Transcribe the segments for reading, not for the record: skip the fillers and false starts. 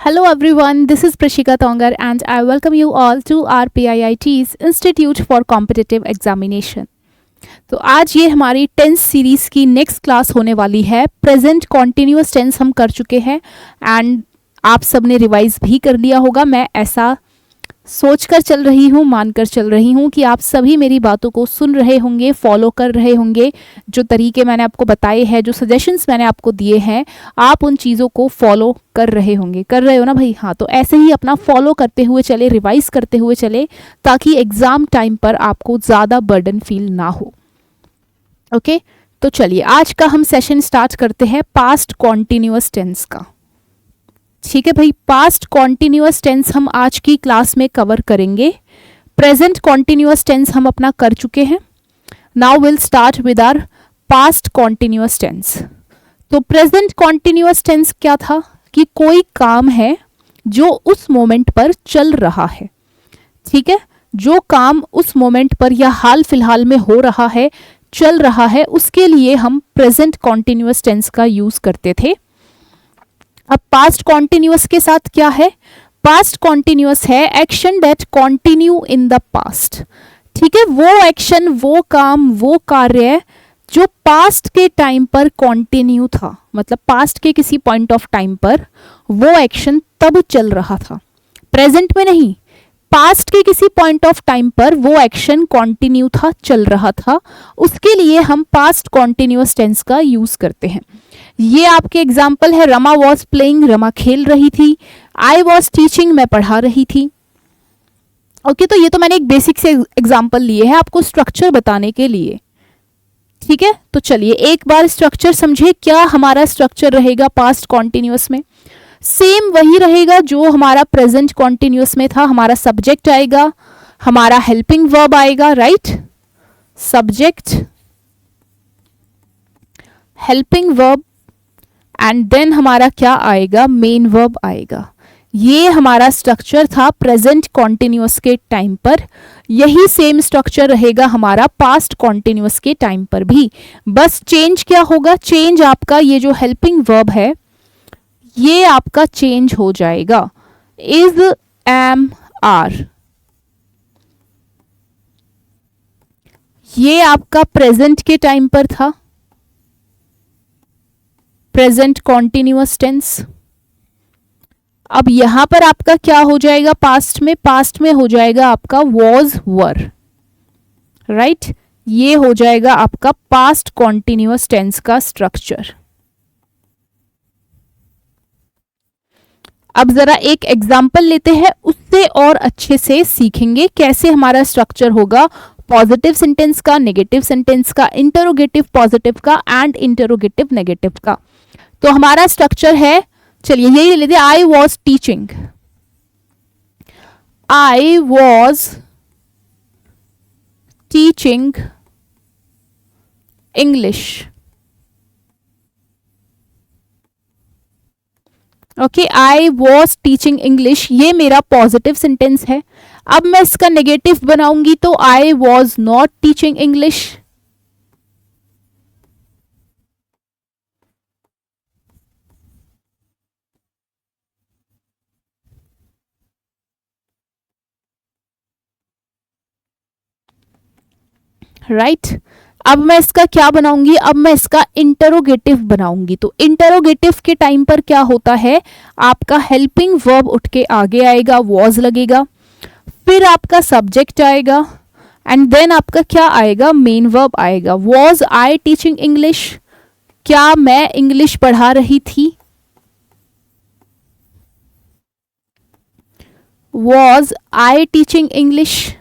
Hello everyone, this is Prashika Tongar and I welcome you all to our PIIT's Institute for Competitive Examination. तो आज ये हमारी tense series की next class होने वाली है. प्रेजेंट कॉन्टिन्यूस टेंस हम कर चुके हैं एंड आप सब ने रिवाइज भी कर लिया होगा. मैं ऐसा सोचकर चल रही हूँ, मानकर चल रही हूँ कि आप सभी मेरी बातों को सुन रहे होंगे, फॉलो कर रहे होंगे. जो तरीके मैंने आपको बताए हैं, जो सजेशंस मैंने आपको दिए हैं, आप उन चीज़ों को फॉलो कर रहे होंगे. कर रहे हो ना भाई? हाँ, तो ऐसे ही अपना फॉलो करते हुए चले, रिवाइज करते हुए चले, ताकि एग्ज़ाम टाइम पर आपको ज़्यादा बर्डन फील ना हो. ओके तो चलिए आज का हम सेशन स्टार्ट करते हैं पास्ट कॉन्टिन्यूअस टेंस का. ठीक है भाई, पास्ट कॉन्टिन्यूअस टेंस हम आज की क्लास में कवर करेंगे. प्रेजेंट कॉन्टिन्यूअस टेंस हम अपना कर चुके हैं. Now will start with our past continuous tense. तो प्रेजेंट कॉन्टिन्यूअस टेंस क्या था कि कोई काम है जो उस मोमेंट पर चल रहा है. ठीक है, जो काम उस मोमेंट पर या हाल फिलहाल में हो रहा है, चल रहा है, उसके लिए हम प्रेजेंट कॉन्टिन्यूअस टेंस का यूज करते थे. अब पास्ट कॉन्टिन्यूअस के साथ क्या है? पास्ट कॉन्टिन्यूअस है action that continue in the past. ठीक है, वो एक्शन, वो काम, वो कार्य जो पास्ट के टाइम पर कॉन्टिन्यू था, मतलब पास्ट के किसी पॉइंट ऑफ टाइम पर वो एक्शन तब चल रहा था, प्रेजेंट में नहीं. पास्ट के किसी पॉइंट ऑफ टाइम पर वो एक्शन कॉन्टिन्यू था, चल रहा था, उसके लिए हम पास्ट कॉन्टिन्यूअस टेंस का यूज करते हैं. ये आपके एग्जाम्पल है. रमा वॉज प्लेइंग, रमा खेल रही थी. आई वॉज टीचिंग, मैं पढ़ा रही थी. ओके तो ये तो मैंने एक बेसिक से एग्जाम्पल लिए हैं आपको स्ट्रक्चर बताने के लिए. ठीक है, तो चलिए एक बार स्ट्रक्चर समझे. क्या हमारा स्ट्रक्चर रहेगा पास्ट कॉन्टिन्यूअस में? सेम वही रहेगा जो हमारा प्रेजेंट कॉन्टिन्यूअस में था. हमारा सब्जेक्ट आएगा, हमारा हेल्पिंग वर्ब आएगा, right? Subject, helping verb and then हमारा क्या आएगा? मेन वर्ब आएगा. ये हमारा स्ट्रक्चर था प्रेजेंट कॉन्टिन्यूअस के टाइम पर. यही सेम स्ट्रक्चर रहेगा हमारा पास्ट कॉन्टिन्यूअस के टाइम पर भी. बस चेंज क्या होगा? चेंज आपका ये जो हेल्पिंग वर्ब है ये आपका चेंज हो जाएगा. Is, am, are. ये आपका प्रेजेंट के टाइम पर था, प्रेजेंट कॉन्टिन्यूअस टेंस. अब यहां पर आपका क्या हो जाएगा? पास्ट में, पास्ट में हो जाएगा आपका वॉज, वर, राइट? ये हो जाएगा आपका पास्ट कॉन्टिन्यूअस टेंस का स्ट्रक्चर. अब जरा एक एग्जाम्पल लेते हैं, उससे और अच्छे से सीखेंगे कैसे हमारा स्ट्रक्चर होगा पॉजिटिव सेंटेंस का, नेगेटिव सेंटेंस का, इंटरोगेटिव पॉजिटिव का एंड इंटरोगेटिव नेगेटिव का. तो हमारा स्ट्रक्चर है, चलिए यही ले लेते हैं. I was teaching, I was teaching English. Okay, I was teaching English, ये मेरा पॉजिटिव सेंटेंस है. अब मैं इसका नेगेटिव बनाऊंगी तो I was not teaching English. Right, अब मैं इसका क्या बनाऊंगी? अब मैं इसका इंटरोगेटिव बनाऊंगी. तो इंटरोगेटिव के टाइम पर क्या होता है? आपका हेल्पिंग वर्ब उठ के आगे आएगा, वॉज लगेगा, फिर आपका सब्जेक्ट आएगा एंड देन आपका क्या आएगा? मेन वर्ब आएगा. वॉज आई टीचिंग इंग्लिश, क्या मैं इंग्लिश पढ़ा रही थी? Was I teaching English.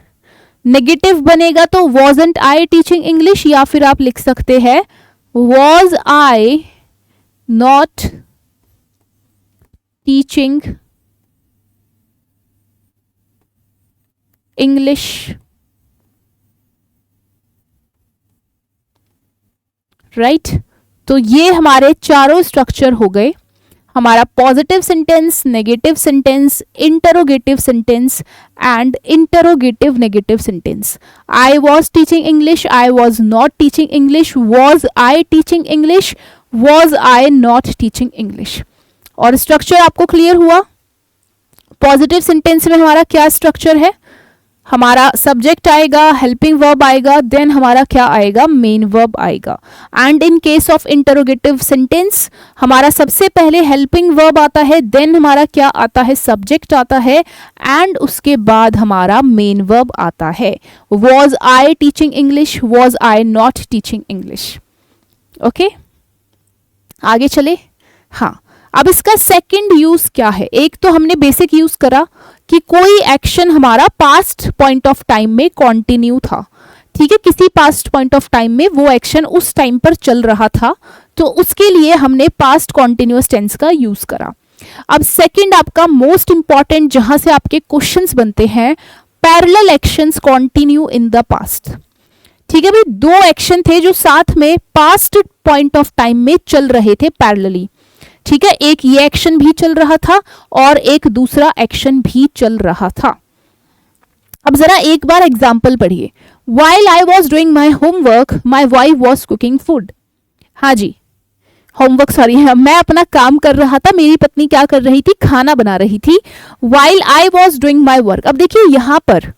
Negative बनेगा तो वॉजंट आई टीचिंग इंग्लिश, या फिर आप लिख सकते हैं was I not teaching English. Right, तो ये हमारे चारों स्ट्रक्चर हो गए. हमारा positive sentence, negative sentence, interrogative sentence and interrogative negative sentence. I was teaching English, I was not teaching English, was I teaching English, was I not teaching English. और structure आपको clear हुआ? Positive sentence में हमारा क्या structure है, हमारा subject आएगा, helping verb आएगा, देन हमारा क्या आएगा, मेन वर्ब आएगा। And in case of interrogative sentence हमारा सबसे पहले हेल्पिंग वर्ब आता है, देन हमारा क्या आता है, सब्जेक्ट आता है, एंड उसके बाद हमारा मेन वर्ब आता है। Was I teaching English, was I not teaching English. Okay, आगे चले। हाँ, अब इसका सेकंड यूज क्या है, एक तो हमने बेसिक यूज करा कि कोई एक्शन हमारा पास्ट पॉइंट ऑफ टाइम में कंटिन्यू था, ठीक है, किसी पास्ट पॉइंट ऑफ टाइम में वो एक्शन उस टाइम पर चल रहा था, तो उसके लिए हमने पास्ट कॉन्टिन्यूअस टेंस का यूज करा। अब सेकंड आपका मोस्ट इंपॉर्टेंट, जहां से आपके क्वेश्चंस बनते हैं, parallel actions continue in the past. ठीक है भाई, दो एक्शन थे जो साथ में पास्ट पॉइंट ऑफ टाइम में चल रहे थे पैरेलली। ठीक है, एक ये एक्शन भी चल रहा था और एक दूसरा एक्शन भी चल रहा था। अब जरा एक बार एग्जाम्पल पढ़िए। While I was doing my homework, my wife was cooking food। हाँ जी, होमवर्क सॉरी, मैं अपना काम कर रहा था, मेरी पत्नी क्या कर रही थी, खाना बना रही थी। While I was doing my work। अब देखिए यहाँ पर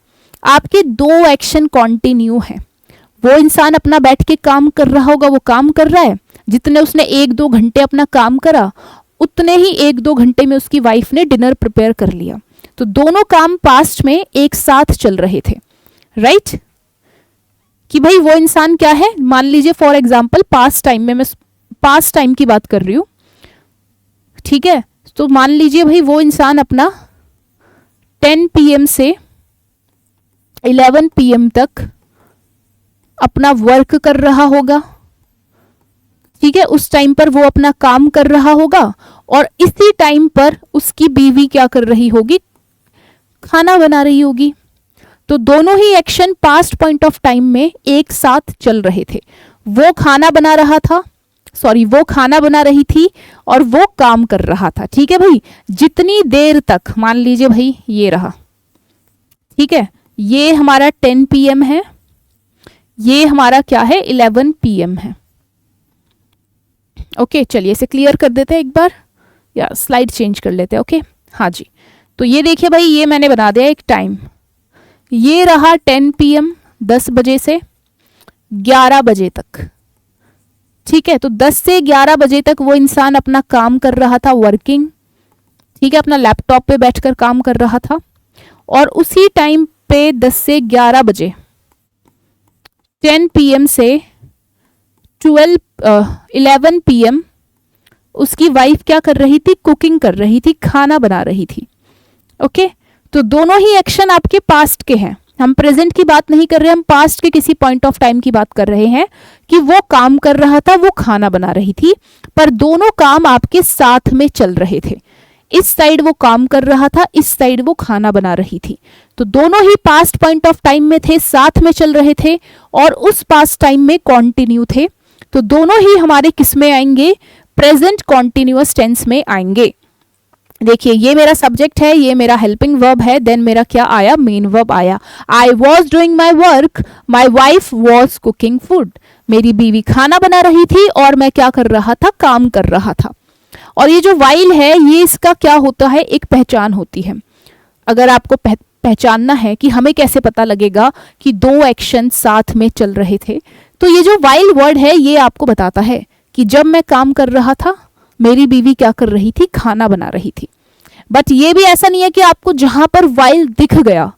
आपके दो एक्शन कॉन्टिन्यू हैं। वो इंसान अपना बैठ के काम कर रहा होगा, वो काम कर रहा है, जितने उसने 1-2 घंटे अपना काम करा, उतने ही 1-2 घंटे में उसकी वाइफ ने डिनर प्रिपेयर कर लिया। तो दोनों काम पास्ट में एक साथ चल रहे थे, राइट? कि भाई वो इंसान क्या है, मान लीजिए फॉर एग्जाम्पल पास्ट टाइम में, मैं पास्ट टाइम की बात कर रही हूं, ठीक है, तो मान लीजिए भाई वो इंसान अपना 10 PM से 11 PM तक अपना वर्क कर रहा होगा। ठीक है, उस टाइम पर वो अपना काम कर रहा होगा और इसी टाइम पर उसकी बीवी क्या कर रही होगी, खाना बना रही होगी। तो दोनों ही action past point of time में एक साथ चल रहे थे। वो खाना बना रहा था, सॉरी, वो खाना बना रही थी और वो काम कर रहा था। ठीक है भाई, जितनी देर तक, मान लीजिए भाई ये रहा, ठीक है, ये हमारा 10 PM है, ये हमारा क्या है, 11 PM है। ओके, चलिए इसे क्लियर कर देते हैं एक बार, या स्लाइड चेंज कर लेते हैं। ओके, हाँ जी, तो ये देखिए भाई, ये मैंने बना दिया एक टाइम, ये रहा 10 PM, 10 बजे से 11 बजे तक। ठीक है, तो 10 से 11 बजे तक वो इंसान अपना काम कर रहा था, वर्किंग, ठीक है, अपना लैपटॉप पे बैठकर काम कर रहा था। और उसी टाइम पे 10 से 11 बजे 10 PM से 11 PM उसकी वाइफ क्या कर रही थी, कुकिंग कर रही थी, खाना बना रही थी। ओके, तो दोनों ही एक्शन आपके पास्ट के हैं, हम प्रेजेंट की बात नहीं कर रहे, हम पास्ट के किसी पॉइंट ऑफ टाइम की बात कर रहे हैं कि वो काम कर रहा था, वो खाना बना रही थी, पर दोनों काम आपके साथ में चल रहे थे। इस साइड वो काम कर रहा था, इस साइड वो खाना बना रही थी, तो दोनों ही पास्ट पॉइंट ऑफ टाइम में थे, साथ में चल रहे थे और उस पास्ट टाइम में कॉन्टिन्यू थे। तो दोनों ही हमारे किस में आएंगे, प्रेजेंट कॉन्टिन्यूअस टेंस में आएंगे। देखिए, ये मेरा सब्जेक्ट है, ये मेरा हेल्पिंग वर्ब है, देन मेरा क्या आया, मेन वर्ब आया। I was doing my work, my wife was cooking food. मेरी बीवी खाना बना रही थी और मैं क्या कर रहा था, काम कर रहा था। और ये जो वाइल है, ये इसका क्या होता है, एक पहचान होती है। अगर आपको पहचानना है कि हमें कैसे पता लगेगा कि दो एक्शन साथ में चल रहे थे, तो ये जो वाइल वर्ड है ये आपको बताता है कि जब मैं काम कर रहा था, मेरी बीवी क्या कर रही थी, खाना बना रही थी। बट ये भी ऐसा नहीं है कि आपको जहां पर वाइल दिख गया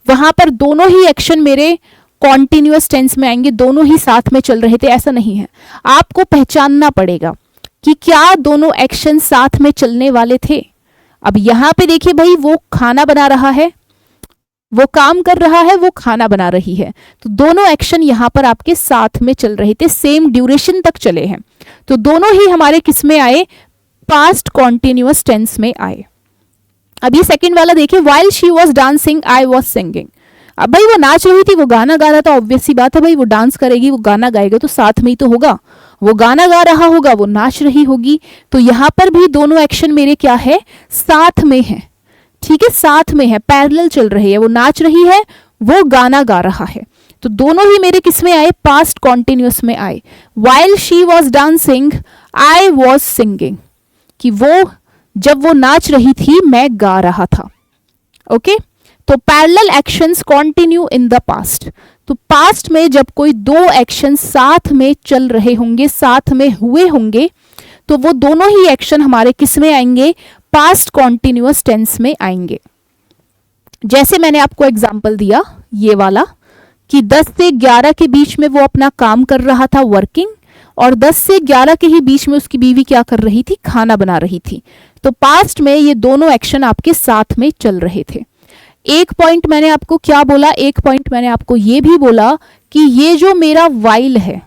वहां पर दोनों ही एक्शन मेरे कॉन्टिन्यूअस टेंस में आएंगे, दोनों ही साथ में चल रहे थे, ऐसा नहीं है। आपको पहचानना पड़ेगा कि क्या दोनों एक्शन साथ में चलने वाले थे। अब यहां पे देखिए भाई, वो खाना बना रहा है, वो काम कर रहा है, वो खाना बना रही है, तो दोनों एक्शन यहां पर आपके साथ में चल रहे थे, सेम ड्यूरेशन तक चले हैं। तो दोनों ही हमारे किस में आए, पास्ट कॉन्टिन्यूअस टेंस में आए। अब ये सेकंड वाला देखिए, while she was dancing I was singing. अब भाई वो नाच रही थी, वो गाना गा रहा था, ऑब्वियस सी बात है भाई, वो डांस करेगी, वो गाना गाएगा, तो साथ में ही तो होगा। वो गाना गा रहा होगा, वो नाच रही होगी, तो यहां पर भी दोनों एक्शन मेरे क्या है, साथ में है। ठीक है, साथ में है, पैरेलल चल रही है, वो नाच रही है, वो गाना गा रहा है, तो दोनों ही मेरे किस में आए, पास्ट कॉन्टिन्यूअस में आए। While she was dancing I was singing, कि वो जब वो नाच रही थी मैं गा रहा था। ओके तो parallel actions continue in the past. तो पास्ट में जब कोई दो एक्शन साथ में चल रहे होंगे, साथ में हुए होंगे, तो वो दोनों ही एक्शन हमारे किस में आएंगे, पास्ट कॉन्टिन्यूअस टेंस में आएंगे। जैसे मैंने आपको एग्जाम्पल दिया ये वाला कि 10 से 11 के बीच में वो अपना काम कर रहा था वर्किंग, और 10 से 11 के ही बीच में उसकी बीवी क्या कर रही थी, खाना बना रही थी। तो पास्ट में ये दोनों एक्शन आपके साथ में चल रहे थे। एक पॉइंट मैंने आपको क्या बोला, एक पॉइंट मैंने आपको ये भी बोला कि ये जो मेरा वाइल है,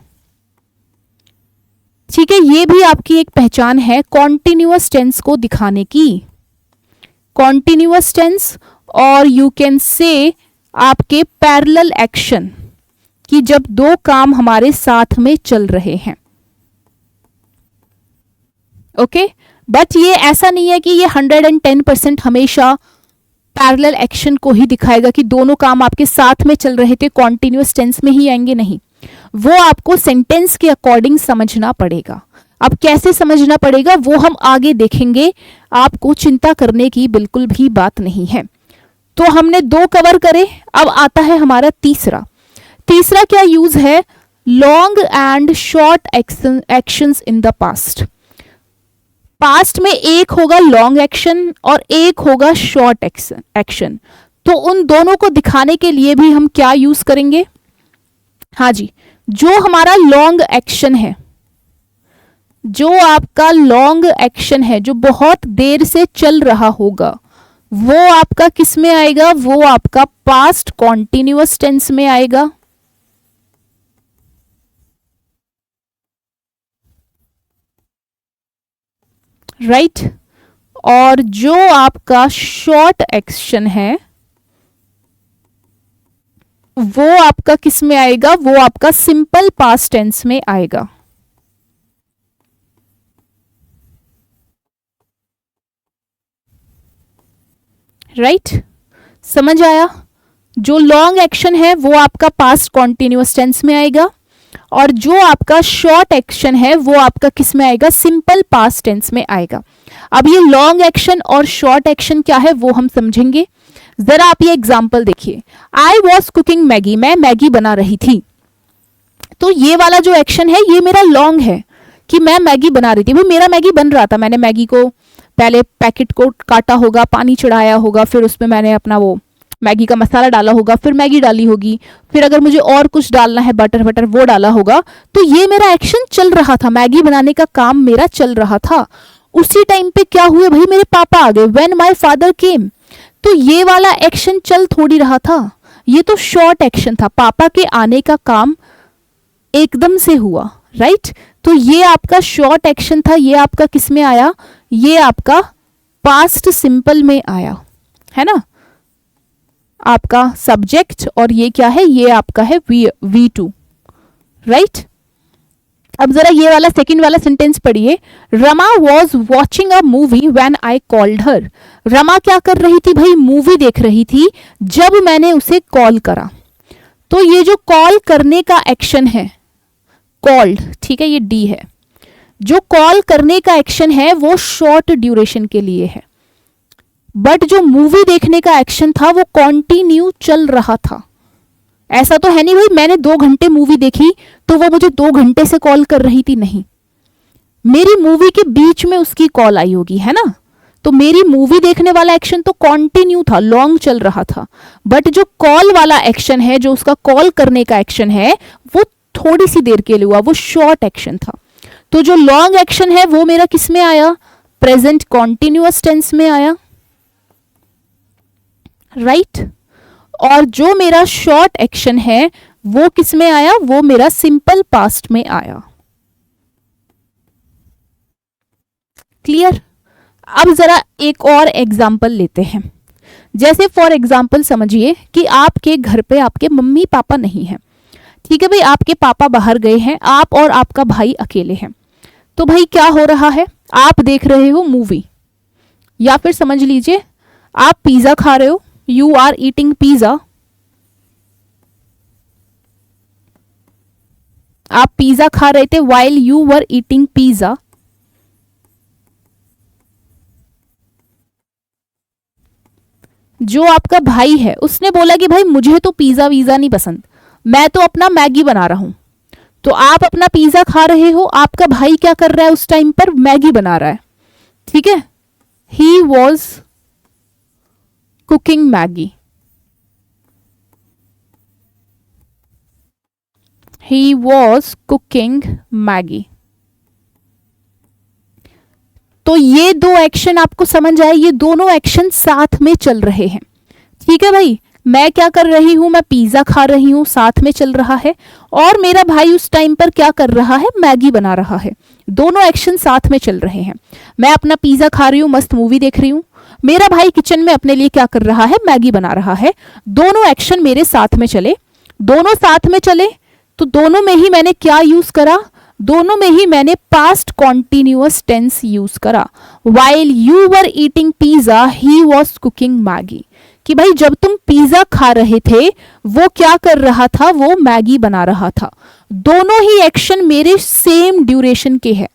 ठीक है, ये भी आपकी एक पहचान है कॉन्टिन्यूअस टेंस को दिखाने की। कॉन्टिन्यूअस टेंस और यू कैन से आपके पैरेलल एक्शन कि जब दो काम हमारे साथ में चल रहे हैं। ओके बट ये ऐसा नहीं है कि ये 110% हमेशा पैरेलल एक्शन को ही दिखाएगा कि दोनों काम आपके साथ में चल रहे थे, कॉन्टिन्यूअस टेंस में ही आएंगे, नहीं। वो आपको सेंटेंस के अकॉर्डिंग समझना पड़ेगा। अब कैसे समझना पड़ेगा वो हम आगे देखेंगे, आपको चिंता करने की बिल्कुल भी बात नहीं है। तो हमने दो कवर करे, अब आता है हमारा तीसरा। तीसरा क्या यूज है, long and short actions in the past. Past में एक होगा लॉन्ग एक्शन और एक होगा शॉर्ट एक्शन। तो उन दोनों को दिखाने के लिए भी हम क्या यूज करेंगे, हाँ जी, जो हमारा लॉन्ग एक्शन है, जो आपका लॉन्ग एक्शन है जो बहुत देर से चल रहा होगा, वो आपका किस में आएगा, वो आपका पास्ट कॉन्टिन्यूअस टेंस में आएगा। राइट और जो आपका शॉर्ट एक्शन है वो आपका किस में आएगा, वो आपका सिंपल पास्ट टेंस में आएगा। राइट समझ आया, जो लॉन्ग एक्शन है वो आपका पास्ट कॉन्टिन्यूअस टेंस में आएगा और जो आपका शॉर्ट एक्शन है वो आपका किस में आएगा, सिंपल पास्ट टेंस में आएगा। अब ये लॉन्ग एक्शन और शॉर्ट एक्शन क्या है वो हम समझेंगे। जरा आप ये एग्जांपल देखिए, आई वॉज कुकिंग मैगी, मैं मैगी बना रही थी। तो ये वाला जो एक्शन है ये मेरा लॉन्ग है कि मैं मैगी बना रही थी, भाई मेरा मैगी बन रहा था, मैंने मैगी को पहले पैकेट को काटा होगा, पानी चढ़ाया होगा, फिर उसमें मैंने अपना वो मैगी का मसाला डाला होगा, फिर मैगी डाली होगी, फिर अगर मुझे और कुछ डालना है बटर वटर वो डाला होगा। तो ये मेरा एक्शन चल रहा था, मैगी बनाने का काम मेरा चल रहा था। उसी टाइम पे क्या हुए भाई, मेरे पापा आ गए, व्हेन माय फादर केम। तो ये वाला एक्शन चल थोड़ी रहा था, ये तो शॉर्ट एक्शन था, पापा के आने का काम एकदम से हुआ। राइट तो ये आपका शॉर्ट एक्शन था, ये आपका किस में आया, ये आपका पास्ट सिंपल में आया, है ना, आपका सब्जेक्ट, और ये क्या है, ये आपका है V2। राइट अब जरा ये वाला सेकंड वाला सेंटेंस पढ़िए, Rama was watching a movie when I called her. Rama क्या कर रही थी भाई, मूवी देख रही थी जब मैंने उसे कॉल करा। तो ये जो कॉल करने का एक्शन है, कॉल्ड, ठीक है, ये डी है, जो कॉल करने का एक्शन है वो शॉर्ट ड्यूरेशन के लिए है, बट जो मूवी देखने का एक्शन था वो कॉन्टिन्यू चल रहा था। ऐसा तो है नहीं भाई मैंने 2 घंटे मूवी देखी तो वो मुझे 2 घंटे से कॉल कर रही थी, नहीं, मेरी मूवी के बीच में उसकी कॉल आई होगी, है ना। तो मेरी मूवी देखने वाला एक्शन तो कॉन्टिन्यू था, लॉन्ग चल रहा था, बट जो कॉल वाला एक्शन है, जो उसका कॉल करने का एक्शन है, वो थोड़ी सी देर के लिए हुआ, वो शॉर्ट एक्शन था। तो जो लॉन्ग एक्शन है वो मेरा किस में आया, प्रेजेंट कॉन्टिन्यूअस टेंस में आया। राइट और जो मेरा शॉर्ट एक्शन है वो किस में आया, वो मेरा सिंपल पास्ट में आया। क्लियर। अब जरा एक और एग्जाम्पल लेते हैं। जैसे फॉर एग्जाम्पल समझिए कि आपके घर पे आपके मम्मी पापा नहीं हैं, ठीक है भाई, आपके पापा बाहर गए हैं, आप और आपका भाई अकेले हैं। तो भाई क्या हो रहा है, आप देख रहे हो मूवी, या फिर समझ लीजिए आप पिज्जा खा रहे हो, यू आर ईटिंग पिज्जा, आप पिज्जा खा रहे थे while you were eating pizza. जो आपका भाई है उसने बोला कि भाई मुझे तो पिज़्ज़ा वीज़ा नहीं पसंद, मैं तो अपना मैगी बना रहा हूँ। तो आप अपना पिज़्ज़ा खा रहे हो, आपका भाई क्या कर रहा है उस टाइम पर, मैगी बना रहा है। ठीक है, he was cooking Maggi, he was cooking Maggi. तो ये दो एक्शन आपको समझ आए, ये दोनों एक्शन साथ में चल रहे हैं। ठीक है भाई, मैं क्या कर रही हूं, मैं पिज्जा खा रही हूं, साथ में चल रहा है, और मेरा भाई उस टाइम पर क्या कर रहा है, मैगी बना रहा है। दोनों एक्शन साथ में चल रहे हैं। मैं अपना पिज्जा खा रही हूँ, मस्त मूवी देख रही हूँ, मेरा भाई किचन में अपने लिए क्या कर रहा है, मैगी बना रहा है। दोनों एक्शन मेरे साथ में चले, दोनों साथ में चले, तो दोनों में ही मैंने क्या यूज करा, दोनों में ही मैंने पास्ट कॉन्टिन्यूअस टेंस यूज करा। While you were eating pizza he was cooking Maggi, कि भाई जब तुम पिज्जा खा रहे थे वो क्या कर रहा था, वो मैगी बना रहा था। दोनों ही एक्शन मेरे सेम ड्यूरेशन के हैं।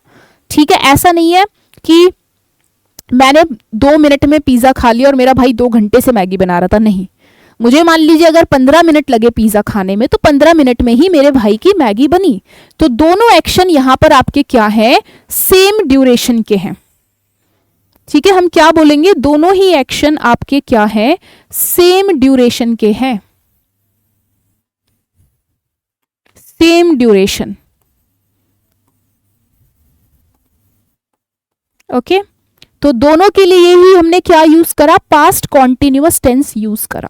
ठीक है, ऐसा नहीं है कि मैंने 2 मिनट में पिज्जा खा लिया और मेरा भाई 2 घंटे से मैगी बना रहा था, नहीं। मुझे मान लीजिए अगर 15 मिनट लगे पिज्जा खाने में, तो 15 मिनट में ही मेरे भाई की मैगी बनी। तो दोनों एक्शन यहां पर आपके क्या है, सेम ड्यूरेशन के हैं। ठीक है, हम क्या बोलेंगे, दोनों ही एक्शन आपके क्या है, सेम ड्यूरेशन के हैं, सेम ड्यूरेशन। ओके, तो दोनों के लिए ही हमने क्या यूज करा, पास्ट कॉन्टिन्यूअस टेंस यूज करा।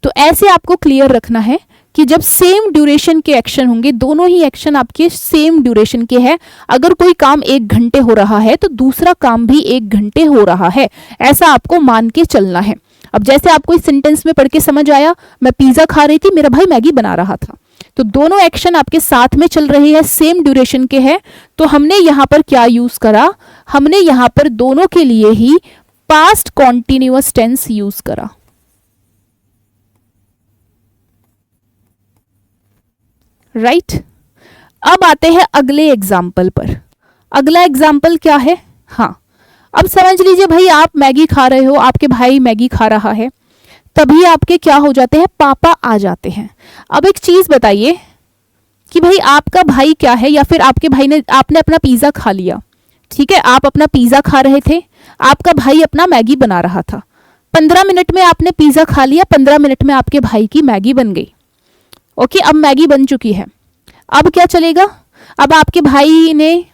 तो ऐसे आपको क्लियर रखना है कि जब सेम ड्यूरेशन के एक्शन होंगे, दोनों ही एक्शन आपके सेम ड्यूरेशन के हैं। अगर कोई काम 1 घंटे हो रहा है तो दूसरा काम भी 1 घंटे हो रहा है, ऐसा आपको मान के चलना है। अब जैसे आपको इस सेंटेंस में पढ़ के समझ आया, मैं पिज्जा खा रही थी, मेरा भाई मैगी बना रहा था, तो दोनों एक्शन आपके साथ में चल रहे हैं, सेम ड्यूरेशन के हैं। तो हमने यहां पर क्या यूज करा, हमने यहां पर दोनों के लिए ही पास्ट कॉन्टिन्यूअस टेंस यूज करा। राइट अब आते हैं अगले एग्जाम्पल पर। अगला एग्जाम्पल क्या है, हाँ अब समझ लीजिए भाई आप मैगी खा रहे हो, आपके भाई मैगी खा रहा है, तभी आपके क्या हो जाते हैं, पापा आ जाते हैं। अब एक चीज बताइए कि भाई आपका भाई क्या है, या फिर आपके भाई ने, आपने अपना पिज्जा खा लिया, ठीक है, आप अपना पिज्जा खा रहे थे, आपका भाई अपना मैगी बना रहा था। 15 मिनट में आपने पिज्जा खा लिया, 15 मिनट में आपके भाई की मैगी बन गई। ओके, अब मैगी बन चुकी है, अब क्या चलेगा, अब आपके भाई ने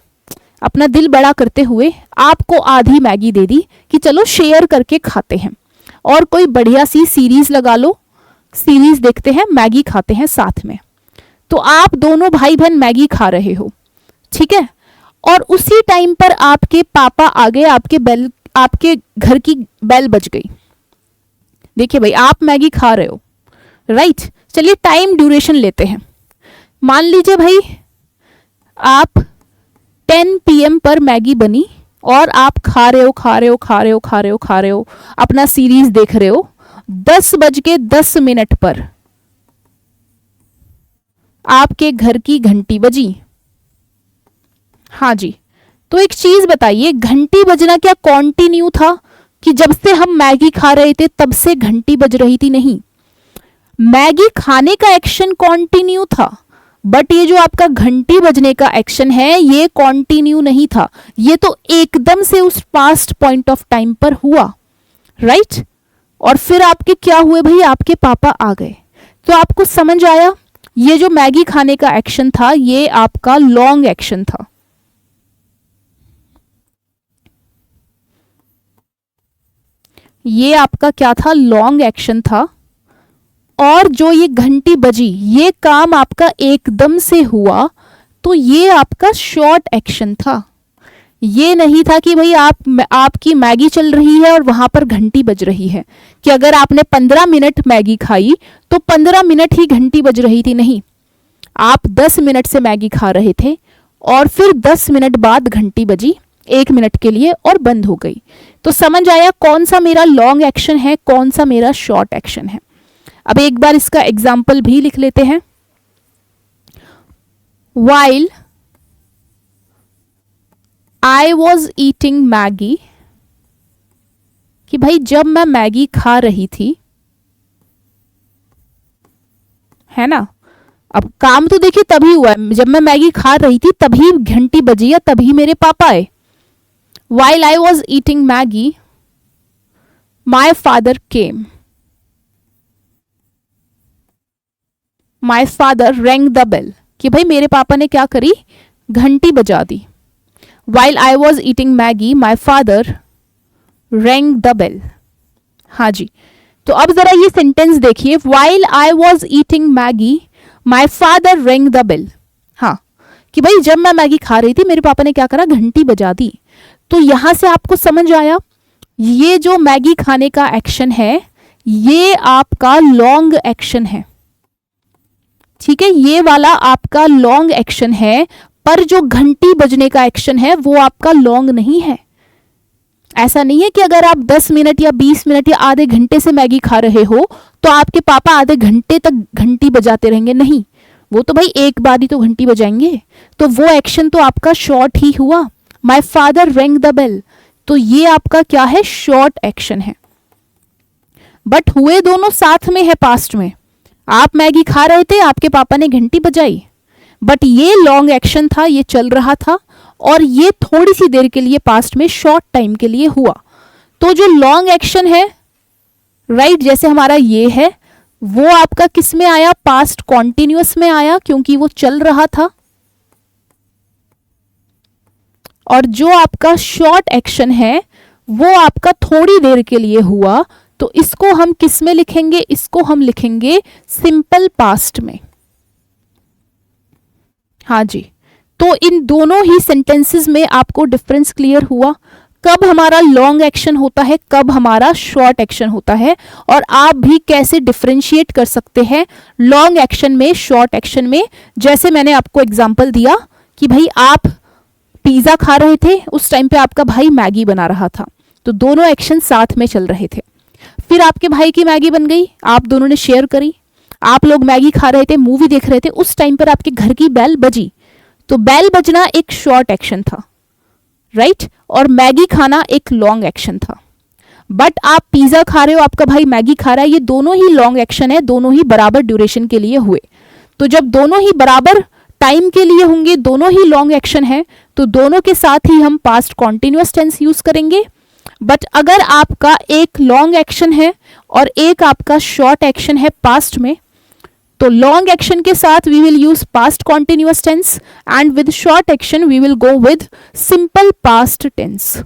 अपना दिल बड़ा करते हुए आपको आधी मैगी दे दी कि चलो शेयर करके खाते हैं, और कोई बढ़िया सी सीरीज लगा लो, सीरीज देखते हैं, मैगी खाते हैं साथ में। तो आप दोनों भाई बहन मैगी खा रहे हो, ठीक है, और उसी टाइम पर आपके पापा आ गए, आपके घर की बेल बज गई। देखिए भाई आप मैगी खा रहे हो, राइट, चलिए टाइम ड्यूरेशन लेते हैं। मान लीजिए भाई आप 10 PM पर मैगी बनी और आप खा रहे हो, खा रहे हो, खा रहे हो, खा रहे हो, खा रहे हो, अपना सीरीज देख रहे हो। 10:10 पर आपके घर की घंटी बजी। हाँ जी, तो एक चीज बताइए, घंटी बजना क्या कॉन्टिन्यू था, कि जब से हम मैगी खा रहे थे तब से घंटी बज रही थी, नहीं। मैगी खाने का एक्शन कॉन्टिन्यू था, बट ये जो आपका घंटी बजने का एक्शन है ये कॉन्टिन्यू नहीं था, ये तो एकदम से उस पास्ट पॉइंट ऑफ टाइम पर हुआ, राइट। और फिर आपके क्या हुए भाई, आपके पापा आ गए। तो आपको समझ आया, ये जो मैगी खाने का एक्शन था ये आपका लॉन्ग एक्शन था। ये आपका क्या था, लॉन्ग एक्शन था। और जो ये घंटी बजी, ये काम आपका एकदम से हुआ, तो ये आपका शॉर्ट एक्शन था। ये नहीं था कि भाई आपकी मैगी चल रही है और वहां पर घंटी बज रही है, कि अगर आपने 15 मिनट मैगी खाई तो 15 मिनट ही घंटी बज रही थी, नहीं। आप 10 मिनट से मैगी खा रहे थे और फिर 10 मिनट बाद घंटी बजी 1 मिनट के लिए और बंद हो गई। तो समझ आया कौन सा मेरा लॉन्ग एक्शन है, कौन सा मेरा शॉर्ट एक्शन है। अब एक बार इसका एग्जाम्पल भी लिख लेते हैं। While I was eating Maggie, कि भाई जब मैं मैगी खा रही थी, है ना, अब काम तो देखिए तभी हुआ है, जब मैं मैगी खा रही थी तभी घंटी बजी या तभी मेरे पापा आए। While I was eating Maggie, my father came. My father rang the bell. कि भाई मेरे पापा ने क्या करी, घंटी बजा दी। While I was eating Maggie, my father rang the bell. हाँ जी, तो अब जरा ये सेंटेंस देखिए, While I was eating Maggie, my father rang the bell. हाँ, कि भाई जब मैं मैगी खा रही थी मेरे पापा ने क्या करा, घंटी बजा दी। तो यहां से आपको समझ आया, ये जो मैगी खाने का एक्शन है ये आपका लॉन्ग एक्शन है, ठीक है, ये वाला आपका लॉन्ग एक्शन है, पर जो घंटी बजने का एक्शन है वो आपका लॉन्ग नहीं है। ऐसा नहीं है कि अगर आप 10 मिनट या 20 मिनट या आधे घंटे से मैगी खा रहे हो तो आपके पापा आधे घंटे तक घंटी बजाते रहेंगे, नहीं, वो तो भाई एक बार ही तो घंटी बजाएंगे, तो वो एक्शन तो आपका शॉर्ट ही हुआ। माई फादर रेंग द बेल, तो ये आपका क्या है, शॉर्ट एक्शन है, बट हुए दोनों साथ में है पास्ट में। आप मैगी खा रहे थे, आपके पापा ने घंटी बजाई, बट ये लॉन्ग एक्शन था, ये चल रहा था, और ये थोड़ी सी देर के लिए पास्ट में शॉर्ट टाइम के लिए हुआ। तो जो लॉन्ग एक्शन है, राइट, जैसे हमारा ये है, वो आपका किस में आया, पास्ट कॉन्टिन्यूअस में आया, क्योंकि वो चल रहा था। और जो आपका शॉर्ट एक्शन है वो आपका थोड़ी देर के लिए हुआ, तो इसको हम किस में लिखेंगे, इसको हम लिखेंगे सिंपल पास्ट में। हाँ जी, तो इन दोनों ही सेंटेंसेस में आपको डिफरेंस क्लियर हुआ, कब हमारा लॉन्ग एक्शन होता है, कब हमारा शॉर्ट एक्शन होता है, और आप भी कैसे डिफरेंशिएट कर सकते हैं लॉन्ग एक्शन में, शॉर्ट एक्शन में। जैसे मैंने आपको एग्जांपल दिया कि भाई आप पिज़्ज़ा खा रहे थे, उस टाइम पे आपका भाई मैगी बना रहा था, तो दोनों एक्शन साथ में चल रहे थे। फिर आपके भाई की मैगी बन गई, आप दोनों ने शेयर करी, आप लोग मैगी खा रहे थे, मूवी देख रहे थे, उस टाइम पर आपके घर की बेल बजी, तो बेल बजना एक शॉर्ट एक्शन था, राइट, और मैगी खाना एक लॉन्ग एक्शन था। बट आप पिज़्ज़ा खा रहे हो, आपका भाई मैगी खा रहा है, ये दोनों ही लॉन्ग एक्शन है, दोनों ही बराबर ड्यूरेशन के लिए हुए। तो जब दोनों ही बराबर टाइम के लिए होंगे, दोनों ही लॉन्ग एक्शन है, तो दोनों के साथ ही हम पास्ट कॉन्टिन्यूअस टेंस यूज करेंगे। बट अगर आपका एक लॉन्ग एक्शन है और एक आपका शॉर्ट एक्शन है पास्ट में, तो लॉन्ग एक्शन के साथ we will use past continuous tense, and with short action we will go with simple past tense.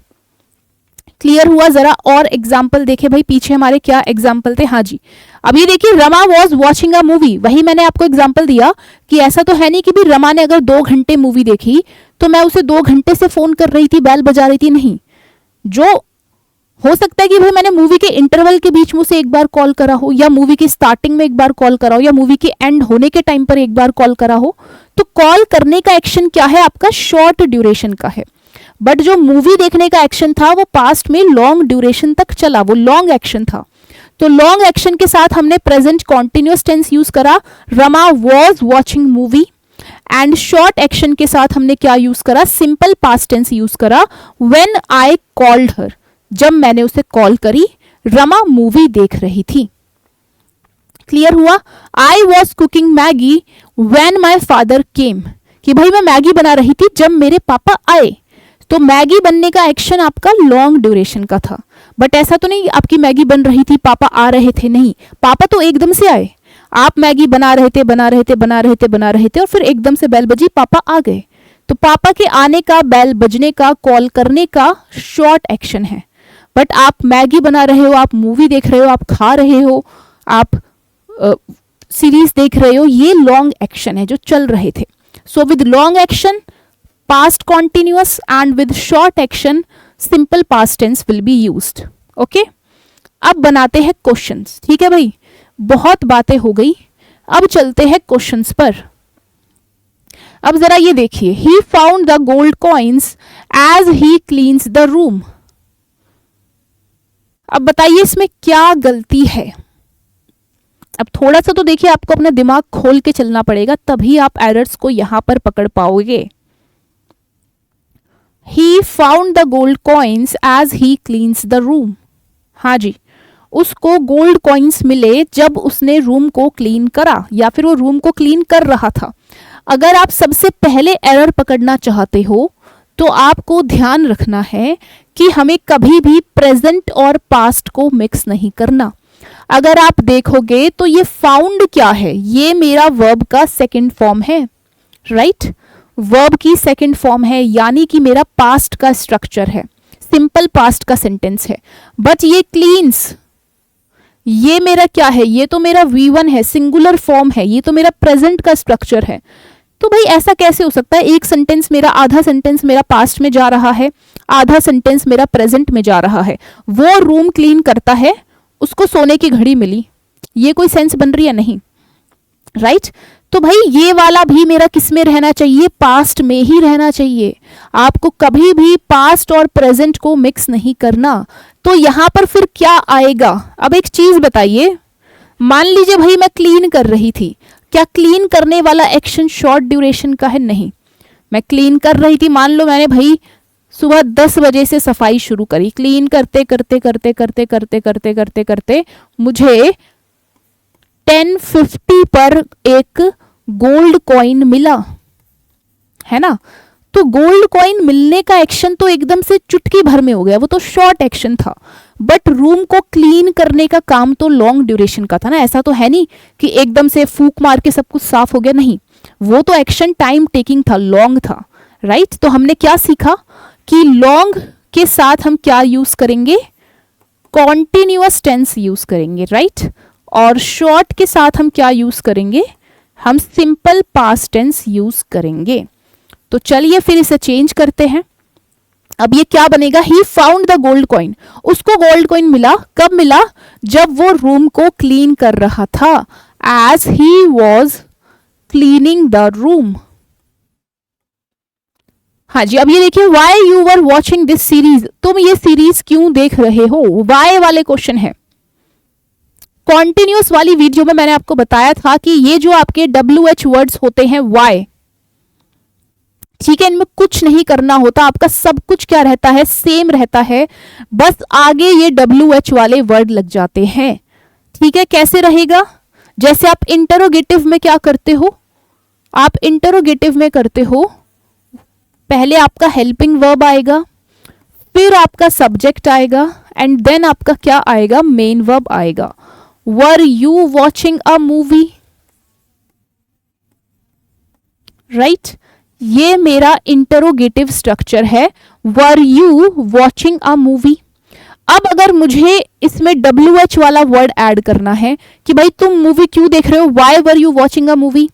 Clear हुआ? जरा और एग्जाम्पल देखे भाई, पीछे हमारे क्या एग्जाम्पल थे। हाँ जी, अभी देखिए, Rama was watching a movie, वही मैंने आपको एग्जाम्पल दिया कि ऐसा तो है नहीं कि भी रमा ने अगर 2 घंटे मूवी देखी तो मैं उसे 2 घंटे से फोन कर रही थी, बेल बजा रही थी, नहीं। जो हो सकता है कि भाई मैंने मूवी के इंटरवल के बीच में उसे एक बार कॉल करा हो, या मूवी की स्टार्टिंग में एक बार कॉल करा हो, या मूवी के एंड होने के टाइम पर एक बार कॉल करा हो, तो कॉल करने का एक्शन क्या है, आपका शॉर्ट ड्यूरेशन का है। बट जो मूवी देखने का एक्शन था वो पास्ट में लॉन्ग ड्यूरेशन तक चला, वो लॉन्ग एक्शन था। तो लॉन्ग एक्शन के साथ हमने प्रेजेंट कॉन्टिन्यूअस टेंस यूज करा, Rama was watching movie, and short action के साथ हमने क्या यूज करा, सिंपल पास्ट टेंस यूज करा, व्हेन आई कॉल्ड हर, जब मैंने उसे कॉल करी, रमा मूवी देख रही थी। क्लियर हुआ? I was cooking Maggi when my father came, कि भाई मैं मैगी बना रही थी जब मेरे पापा आए। तो मैगी बनने का एक्शन आपका लॉन्ग ड्यूरेशन का था, बट ऐसा तो नहीं आपकी मैगी बन रही थी, पापा आ रहे थे, नहीं, पापा तो एकदम से आए। आप मैगी बना रहे थे, और फिर एकदम से बेल बजी, पापा आ गए। तो पापा के आने का, बेल बजने का, कॉल करने का शॉर्ट एक्शन है। बट आप मैगी बना रहे हो, आप मूवी देख रहे हो, आप खा रहे हो, आप सीरीज देख रहे हो, ये लॉन्ग एक्शन है जो चल रहे थे। So with long action past continuous and with short action simple past tense will be used. Okay? अब बनाते हैं क्वेश्चंस। ठीक है भाई, बहुत बातें हो गई, अब चलते हैं क्वेश्चंस पर। अब जरा ये देखिए, he found the gold coins as he cleans the room. अब बताइए इसमें क्या गलती है। अब थोड़ा सा तो देखिए, आपको अपना दिमाग खोल के चलना पड़ेगा, तभी आप एरर्स को यहां पर पकड़ पाओगे। He found the gold coins as he cleans the room. हाँ जी, उसको गोल्ड कॉइन्स मिले जब उसने रूम को क्लीन करा या फिर वो रूम को क्लीन कर रहा था। अगर आप सबसे पहले एरर पकड़ना चाहते हो तो आपको ध्यान रखना है कि हमें कभी भी प्रेजेंट और पास्ट को मिक्स नहीं करना। अगर आप देखोगे तो ये फाउंड क्या है, ये मेरा वर्ब का सेकंड फॉर्म है, राइट? वर्ब की सेकंड फॉर्म है, यानी कि मेरा पास्ट का स्ट्रक्चर है, सिंपल पास्ट का सेंटेंस है। बट ये क्लीन्स, ये मेरा क्या है, ये तो मेरा V1 है, सिंगुलर फॉर्म है, ये तो मेरा प्रेजेंट का स्ट्रक्चर है। तो भाई ऐसा कैसे हो सकता है, एक सेंटेंस मेरा, आधा सेंटेंस मेरा पास्ट में जा रहा है, आधा सेंटेंस मेरा प्रेजेंट में जा रहा है। वो रूम क्लीन करता है, उसको सोने की घड़ी मिली, ये कोई सेंस बन रही है? नहीं, राइट? तो भाई ये वाला भी मेरा किस में रहना चाहिए, पास्ट में ही रहना चाहिए। आपको कभी भी पास्ट और प्रेजेंट को मिक्स नहीं करना। तो यहां पर फिर क्या आएगा, अब एक चीज बताइए, मान लीजिए भाई मैं क्लीन कर रही थी, क्या क्लीन करने वाला एक्शन शॉर्ट ड्यूरेशन का है? नहीं, मैं क्लीन कर रही थी, मान लो मैंने भाई सुबह 10 बजे से सफाई शुरू करी, क्लीन करते करते करते करते करते करते करते करते मुझे 10:50 पर एक गोल्ड कॉइन मिला, है ना? तो गोल्ड कॉइन मिलने का एक्शन तो एकदम से चुटकी भर में हो गया, वो तो शॉर्ट एक्शन था। बट रूम को क्लीन करने का काम तो लॉन्ग ड्यूरेशन का था ना, ऐसा तो है नहीं कि एकदम से फूंक मार के सब कुछ साफ हो गया, नहीं, वो तो एक्शन टाइम टेकिंग था, लॉन्ग था, राइट? तो हमने क्या सीखा कि लॉन्ग के साथ हम क्या यूज करेंगे, कॉन्टिन्यूअस टेंस यूज करेंगे, राइट? और शॉर्ट के साथ हम क्या यूज करेंगे, हम सिंपल पास्ट टेंस यूज करेंगे। तो चलिए फिर इसे चेंज करते हैं। अब ये क्या बनेगा, he found the gold coin, उसको गोल्ड कॉइन मिला, कब मिला, जब वो रूम को क्लीन कर रहा था, as he was cleaning the room. हाँ जी, अब ये देखिए, why you were watching this series, तुम ये सीरीज क्यों देख रहे हो, वाई वाले क्वेश्चन है। कॉन्टिन्यूअस वाली वीडियो में मैंने आपको बताया था कि ये जो आपके WH वर्ड्स होते हैं, वाई, ठीक है, इनमें कुछ नहीं करना होता, आपका सब कुछ क्या रहता है, सेम रहता है, बस आगे ये WH वाले वर्ड लग जाते हैं, ठीक है? कैसे रहेगा, जैसे आप इंटरोगेटिव में क्या करते हो, आप इंटरोगेटिव में करते हो, पहले आपका हेल्पिंग वर्ब आएगा, फिर आपका सब्जेक्ट आएगा, एंड देन आपका क्या आएगा, मेन वर्ब आएगा। Were you watching a movie, right? ये मेरा इंटरोगेटिव स्ट्रक्चर है, were you watching a movie. अब अगर मुझे इसमें WH वाला वर्ड ऐड करना है कि भाई तुम मूवी क्यों देख रहे हो, why were you watching a movie,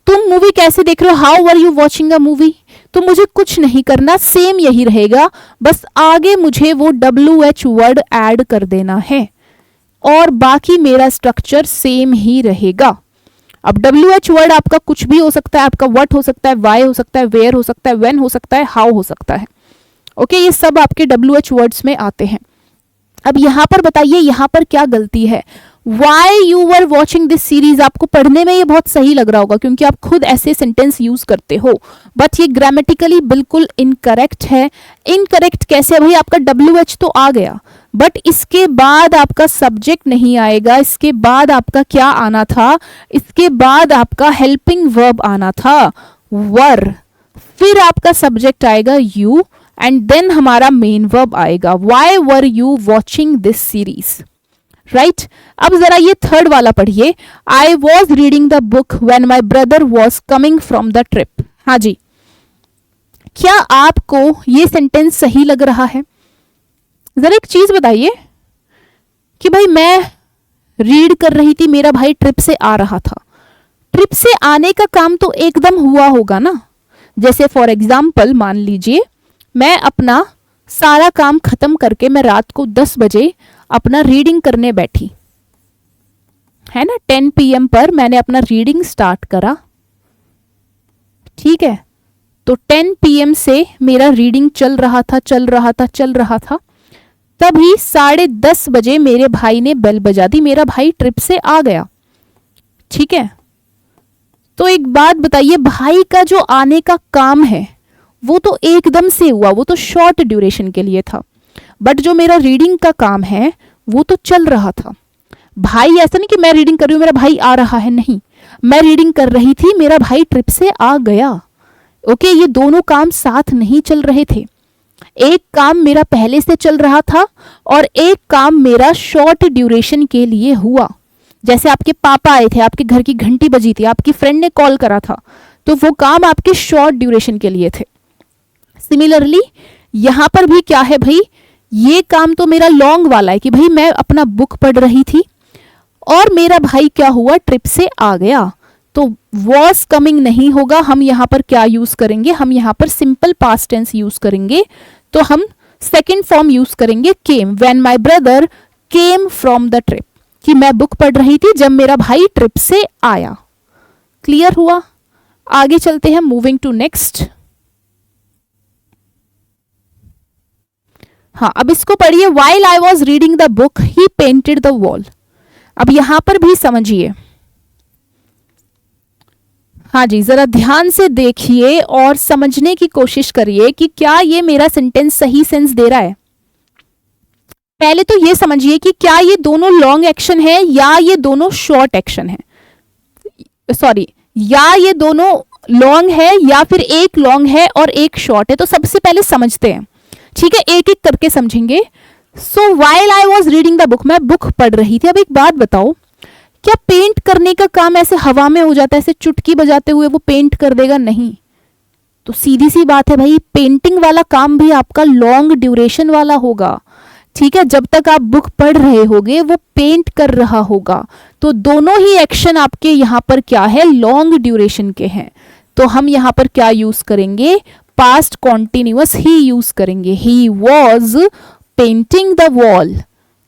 तुम मूवी कैसे देख रहे हो, how were you watching a movie, तो मुझे कुछ नहीं करना, सेम यही रहेगा, बस आगे मुझे वो WH वर्ड ऐड कर देना है और बाकी मेरा स्ट्रक्चर सेम ही रहेगा। अब WH वर्ड आपका कुछ भी हो सकता है, आपका व्हाट हो सकता है, वाई हो सकता है, वेयर हो सकता है, व्हेन हो सकता है, हाउ हो सकता है, ओके? ये सब आपके WH वर्ड्स में आते हैं। अब यहां पर बताइए, यहां पर क्या गलती है, Y you were watching this series, आपको पढ़ने में ये बहुत सही लग रहा होगा क्योंकि आप खुद ऐसे सेंटेंस यूज करते हो, बट ये ग्रामेटिकली बिल्कुल इनकरेक्ट है। इनकरेक्ट कैसे भाई, आपका WH तो आ गया, बट इसके बाद आपका सब्जेक्ट नहीं आएगा, इसके बाद आपका क्या आना था, इसके बाद आपका हेल्पिंग वर्ब आना था, वर, फिर आपका सब्जेक्ट आएगा यू, एंड देन हमारा मेन वर्ब आएगा, why were you watching this series, right? अब जरा ये थर्ड वाला पढ़िए, I was reading the book when my brother was coming from the trip. हाँ जी, क्या आपको ये सेंटेंस सही लग रहा है? जरा एक चीज बताइए कि भाई मैं रीड कर रही थी, मेरा भाई ट्रिप से आ रहा था, ट्रिप से आने का काम तो एकदम हुआ होगा ना। जैसे फॉर एग्जाम्पल मान लीजिए मैं अपना सारा काम खत्म करके मैं रात को 10 बजे अपना रीडिंग करने बैठी, है ना, 10 PM पर मैंने अपना रीडिंग स्टार्ट करा, ठीक है? तो 10 PM से मेरा रीडिंग चल रहा था, तभी 10:30 बजे मेरे भाई ने बेल बजा दी, मेरा भाई ट्रिप से आ गया, ठीक है? तो एक बात बताइए, भाई का जो आने का काम है वो तो एकदम से हुआ, वो तो शॉर्ट ड्यूरेशन के लिए था, बट जो मेरा रीडिंग का काम है वो तो चल रहा था। भाई ऐसा नहीं कि मैं रीडिंग कर रही हूँ मेरा भाई आ रहा है, नहीं, मैं रीडिंग कर रही थी, मेरा भाई ट्रिप से आ गया। ओके, ये दोनों काम साथ नहीं चल रहे थे। एक काम मेरा पहले से चल रहा था और एक काम मेरा शॉर्ट ड्यूरेशन के लिए हुआ। जैसे आपके पापा आए थे, आपके घर की घंटी बजी थी, आपकी फ्रेंड ने कॉल करा था, तो वो काम आपके शॉर्ट ड्यूरेशन के लिए थे। सिमिलरली यहां पर भी क्या है भाई, ये काम तो मेरा लॉन्ग वाला है कि भाई मैं अपना बुक पढ़ रही थी और मेरा भाई क्या हुआ, ट्रिप से आ गया। तो वॉज कमिंग नहीं होगा, हम यहां पर क्या यूज करेंगे, हम यहां पर सिंपल पास्ट टेंस यूज करेंगे। तो हम सेकेंड फॉर्म यूज करेंगे came, when my brother came from the trip, कि मैं बुक पढ़ रही थी जब मेरा भाई ट्रिप से आया। क्लियर हुआ? आगे चलते हैं, मूविंग टू नेक्स्ट। हाँ, अब इसको पढ़िए, while I was reading the book he painted the wall. अब यहां पर भी समझिए, हाँ जी, जरा ध्यान से देखिए और समझने की कोशिश करिए कि क्या ये मेरा सेंटेंस सही सेंस दे रहा है। पहले तो ये समझिए कि क्या ये दोनों लॉन्ग एक्शन है या ये दोनों शॉर्ट एक्शन है, सॉरी, या ये दोनों लॉन्ग है या फिर एक लॉन्ग है और एक शॉर्ट है। तो सबसे पहले समझते हैं, ठीक है, एक एक करके समझेंगे। So while I was reading the book, मैं बुक पढ़ रही थी। अब एक बात बताओ, क्या पेंट करने का काम ऐसे हवा में हो जाता है, ऐसे चुटकी बजाते हुए वो पेंट कर देगा? नहीं। तो सीधी सी बात है भाई, पेंटिंग वाला काम भी आपका लॉन्ग ड्यूरेशन वाला होगा। ठीक है, जब तक आप बुक पढ़ रहे होगे वो पेंट कर रहा होगा। तो दोनों ही एक्शन आपके यहां पर क्या है, लॉन्ग ड्यूरेशन के हैं। तो हम यहां पर क्या यूज करेंगे, पास्ट कॉन्टिन्यूअस ही यूज करेंगे। He was painting the wall.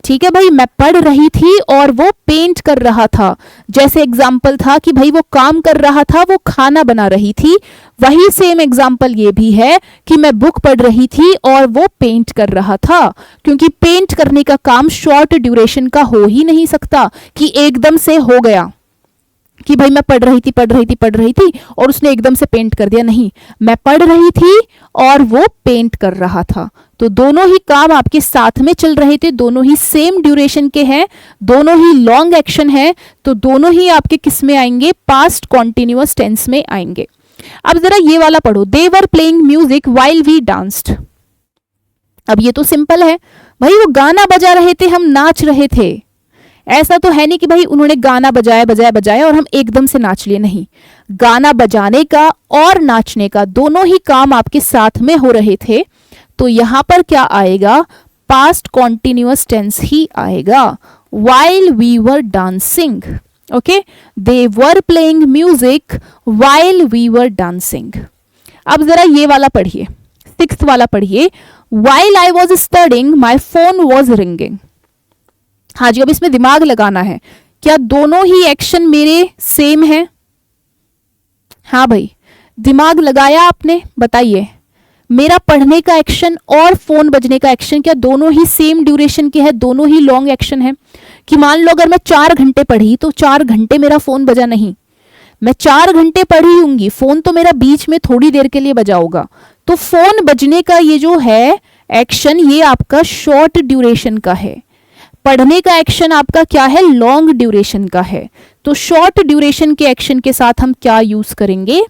ठीक है भाई, मैं पढ़ रही थी और वो पेंट कर रहा था। जैसे एग्जाम्पल था कि भाई वो काम कर रहा था, वो खाना बना रही थी, वही सेम एग्जाम्पल ये भी है कि मैं बुक पढ़ रही थी और वो पेंट कर रहा था। क्योंकि पेंट करने का काम शॉर्ट ड्यूरेशन का हो ही नहीं सकता कि एकदम से हो गया कि भाई मैं पढ़ रही थी और उसने एकदम से पेंट कर दिया। नहीं, मैं पढ़ रही थी और वो पेंट कर रहा था। तो दोनों ही काम आपके साथ में चल रहे थे, दोनों ही सेम ड्यूरेशन के हैं, दोनों ही लॉन्ग एक्शन है। तो दोनों ही आपके किस में आएंगे, पास्ट कॉन्टिन्यूअस टेंस में आएंगे। अब जरा ये वाला पढ़ो, they were playing music while we danced. अब ये तो सिंपल है भाई, वो गाना बजा रहे थे, हम नाच रहे थे। ऐसा तो है नहीं कि भाई उन्होंने गाना बजाया और हम एकदम से नाच लिए, नहीं। गाना बजाने का और नाचने का दोनों ही काम आपके साथ में हो रहे थे। तो यहां पर क्या आएगा, पास्ट कॉन्टिन्यूअस टेंस ही आएगा, while we were dancing। Okay, they were playing music while we were dancing। अब जरा ये वाला पढ़िए, 6th वाला पढ़िए, while I was studying my phone was ringing। हाँ जी, अब इसमें दिमाग लगाना है, क्या दोनों ही एक्शन मेरे सेम हैं? हाँ भाई, दिमाग लगाया आपने, बताइए, मेरा पढ़ने का एक्शन और फोन बजने का एक्शन क्या दोनों ही सेम ड्यूरेशन के हैं, दोनों ही लॉन्ग एक्शन है? कि मान लो अगर मैं 4 घंटे पढ़ी तो 4 घंटे मेरा फोन बजा नहीं, मैं 4 घंटे पढ़ी होंगी, फोन तो मेरा बीच में थोड़ी देर के लिए बजा होगा। तो फोन बजने का ये जो है एक्शन, ये आपका शॉर्ट ड्यूरेशन का है, पढ़ने का एक्शन आपका क्या है, लॉन्ग ड्यूरेशन का है। तो शॉर्ट ड्यूरेशन के एक्शन के साथ हम क्या यूज करेंगे,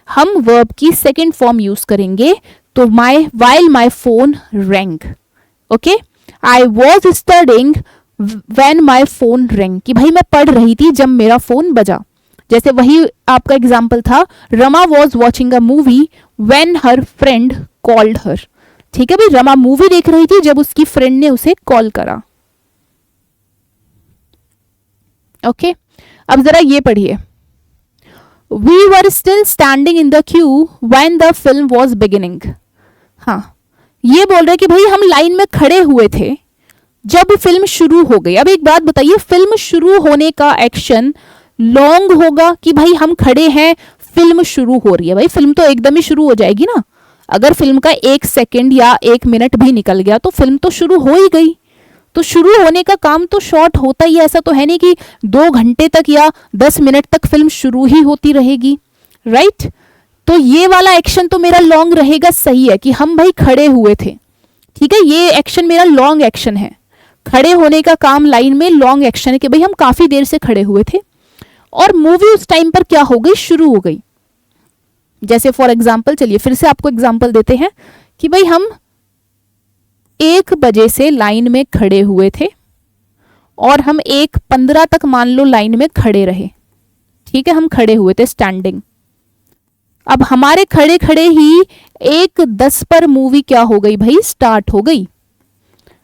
हम वर्ब की सेकेंड फॉर्म यूज करेंगे। तो while my phone rang, okay, I was studying when my phone rang, कि भाई मैं पढ़ रही थी जब मेरा फोन बजा। जैसे वही आपका एग्जाम्पल था, Rama was watching a movie when her friend called her। ठीक है भाई, रमा मूवी देख रही थी जब उसकी फ्रेंड ने उसे कॉल करा। ओके, अब जरा ये पढ़िए, We were still standing in the queue when the film was beginning। हाँ, ये बोल रहे कि भाई हम लाइन में खड़े हुए थे जब फिल्म शुरू हो गई। अब एक बात बताइए, फिल्म शुरू होने का एक्शन लॉन्ग होगा कि भाई हम खड़े हैं, फिल्म शुरू हो रही है? भाई फिल्म तो एकदम ही शुरू हो जाएगी ना। अगर फिल्म का 1 सेकेंड या 1 मिनट भी निकल गया तो फिल्म तो शुरू हो ही गई। तो शुरू होने का काम तो शॉर्ट होता ही है, ऐसा तो है नहीं कि 2 घंटे तक या 10 मिनट तक फिल्म शुरू ही होती रहेगी, राइट। तो ये वाला एक्शन तो मेरा लॉन्ग रहेगा, सही है कि हम भाई खड़े हुए थे, ठीक है, ये एक्शन मेरा लॉन्ग एक्शन है, खड़े होने का काम लाइन में लॉन्ग एक्शन है कि भाई हम काफी देर से खड़े हुए थे और मूवी उस टाइम पर क्या हो गई, शुरू हो गई। जैसे फॉर एग्जाम्पल, चलिए फिर से आपको एग्जाम्पल देते हैं कि भाई हम 1 बजे से लाइन में खड़े हुए थे और हम 1:15 तक मान लो लाइन में खड़े रहे। ठीक है, हम खड़े हुए थे स्टैंडिंग। अब हमारे खड़े खड़े ही 1:10 पर मूवी क्या हो गई भाई, स्टार्ट हो गई।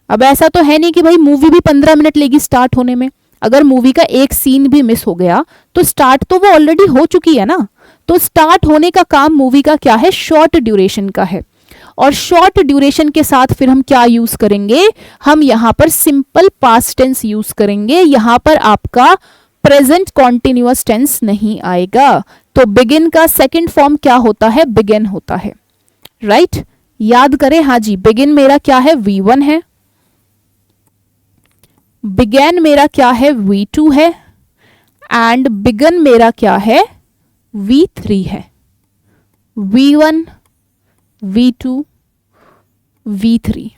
अब ऐसा तो है नहीं कि भाई मूवी भी 15 मिनट लेगी स्टार्ट होने में। अगर मूवी का एक सीन भी मिस हो गया तो स्टार्ट तो वो ऑलरेडी हो चुकी है ना। तो स्टार्ट होने का काम मूवी का क्या है, शॉर्ट ड्यूरेशन का है। और शॉर्ट ड्यूरेशन के साथ फिर हम क्या यूज करेंगे, हम यहां पर सिंपल पास्ट टेंस यूज करेंगे। यहां पर आपका प्रेजेंट कॉन्टिन्यूअस टेंस नहीं आएगा। तो बिगिन का सेकंड फॉर्म क्या होता है, बिगिन होता है। राइट, याद करें, हाँ जी, बिगिन मेरा क्या है, V1 है। बिगैन मेरा क्या है, V2 है। एंड बिगन मेरा क्या है, V3 है। V1, V2, V3।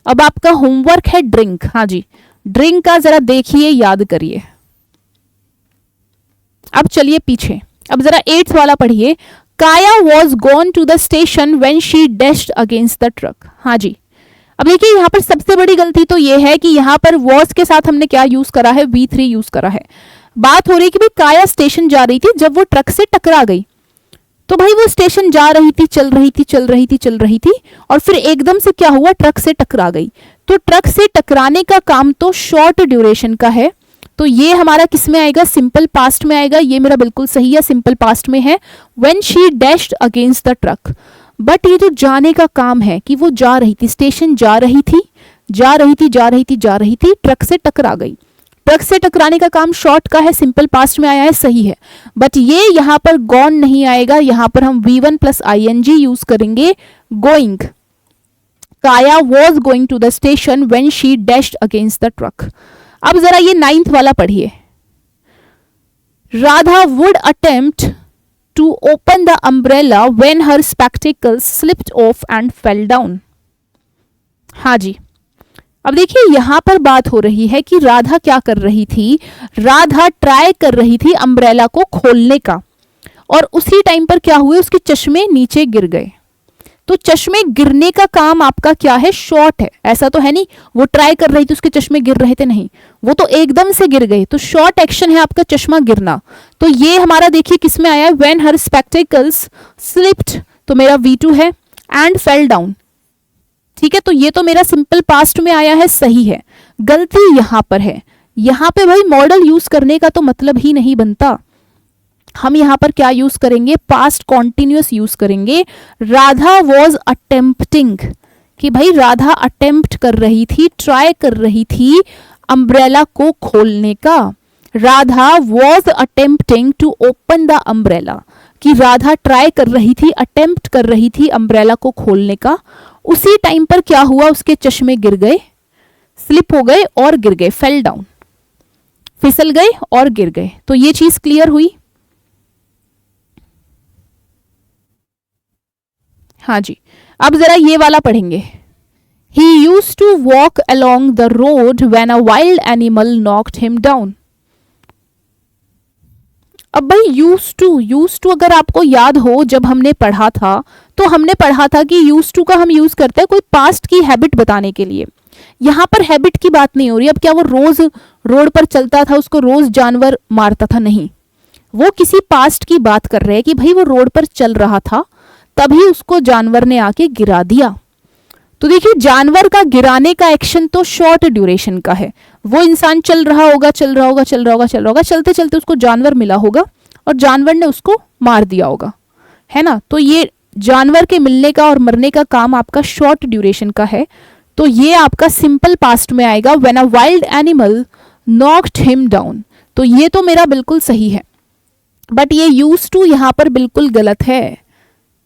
अब आपका होमवर्क है ड्रिंक। हाँ जी, ड्रिंक का जरा देखिए, याद करिए। अब चलिए पीछे, अब जरा 8th वाला पढ़िए। Kaya was gone to the station when she dashed against the truck. हाँ जी, अब देखिए यहां पर सबसे बड़ी गलती तो ये है कि यहां पर वॉज के साथ हमने क्या यूज करा है, V3 यूज करा है। बात हो रही कि भाई काया स्टेशन जा रही थी जब वो ट्रक से टकरा गई। तो भाई वो स्टेशन जा रही थी, चल रही थी, चल रही थी, चल रही थी, और फिर एकदम से क्या हुआ, ट्रक से टकरा गई। तो ट्रक से टकराने का काम तो शॉर्ट ड्यूरेशन का है। तो ये हमारा किस में आएगा, सिंपल पास्ट में आएगा। ये मेरा बिल्कुल सही है, सिंपल पास्ट में है, when she dashed against the truck. But ये जो जाने का काम है कि वो जा रही थी, स्टेशन जा रही थी, जा रही थी, जा रही थी, जा रही थी, ट्रक से टकरा गई। ट्रक से टकराने का काम शॉर्ट का है, सिंपल पास्ट में आया है, सही है। बट ये यहां पर गॉन नहीं आएगा, यहां पर हम V1 प्लस ING यूज करेंगे, going. Kaya was going to the station when she dashed against the truck. अब जरा ये 9th वाला पढ़िए। Radha would attempt to open the umbrella when her spectacles slipped off and fell down. हाँ जी, अब देखिए यहां पर बात हो रही है कि राधा क्या कर रही थी, राधा ट्राई कर रही थी अम्ब्रेला को खोलने का, और उसी टाइम पर क्या हुए, उसके चश्मे नीचे गिर गए। तो चश्मे गिरने का काम आपका क्या है, शॉर्ट है। ऐसा तो है नहीं वो ट्राई कर रही थी उसके चश्मे गिर रहे थे, नहीं, वो तो एकदम से गिर गए। तो शॉर्ट एक्शन है आपका चश्मा गिरना। तो ये हमारा देखिए किस में आया है, व्हेन हर स्पेक्टिकल्स स्लिप्ड, तो मेरा V2 है, एंड फेल डाउन। ठीक है, तो ये तो मेरा सिंपल पास्ट में आया है, सही है। गलती यहां पर है, यहां पे भाई मॉडल यूज करने का तो मतलब ही नहीं बनता। हम यहां पर क्या यूज करेंगे, पास्ट कॉन्टिन्यूअस यूज करेंगे। राधा वॉज अटेम्प्टिंग, कि भाई राधा अटेम्प्ट कर रही थी, ट्राई कर रही थी अम्ब्रेला को खोलने का। Radha was attempting to open the umbrella, कि राधा ट्राई कर रही थी, अटेम्प्ट कर रही थी अम्ब्रेला को खोलने का। उसी टाइम पर क्या हुआ, उसके चश्मे गिर गए, स्लिप हो गए और गिर गए, फेल डाउन, फिसल गए और गिर गए। तो ये चीज क्लियर हुई। हाँ जी, अब जरा ये वाला पढ़ेंगे। He used to walk along the road when a wild animal knocked him down. अब भाई यूज टू अगर आपको याद हो, जब हमने पढ़ा था तो हमने पढ़ा था कि यूज टू का हम यूज करते हैं कोई पास्ट की हैबिट बताने के लिए। यहां पर हैबिट की बात नहीं हो रही। अब क्या वो रोज रोड पर चलता था, उसको रोज जानवर मारता था, नहीं, वो किसी पास्ट की बात कर रहे हैं कि भाई वो रोड पर चल रहा था, तभी उसको जानवर ने आके गिरा दिया। तो देखिए जानवर का गिराने का एक्शन तो शॉर्ट ड्यूरेशन का है। वो इंसान चल रहा होगा, चल रहा होगा, चल रहा होगा, चल रहा होगा, चलते चलते उसको जानवर मिला होगा और जानवर ने उसको मार दिया होगा, है ना। तो ये जानवर के मिलने का और मरने का काम आपका शॉर्ट ड्यूरेशन का है। तो ये आपका सिंपल पास्ट में आएगा, when a wild animal knocked him down. तो ये तो मेरा बिल्कुल सही है, बट ये यूज टू यहां पर बिल्कुल गलत है।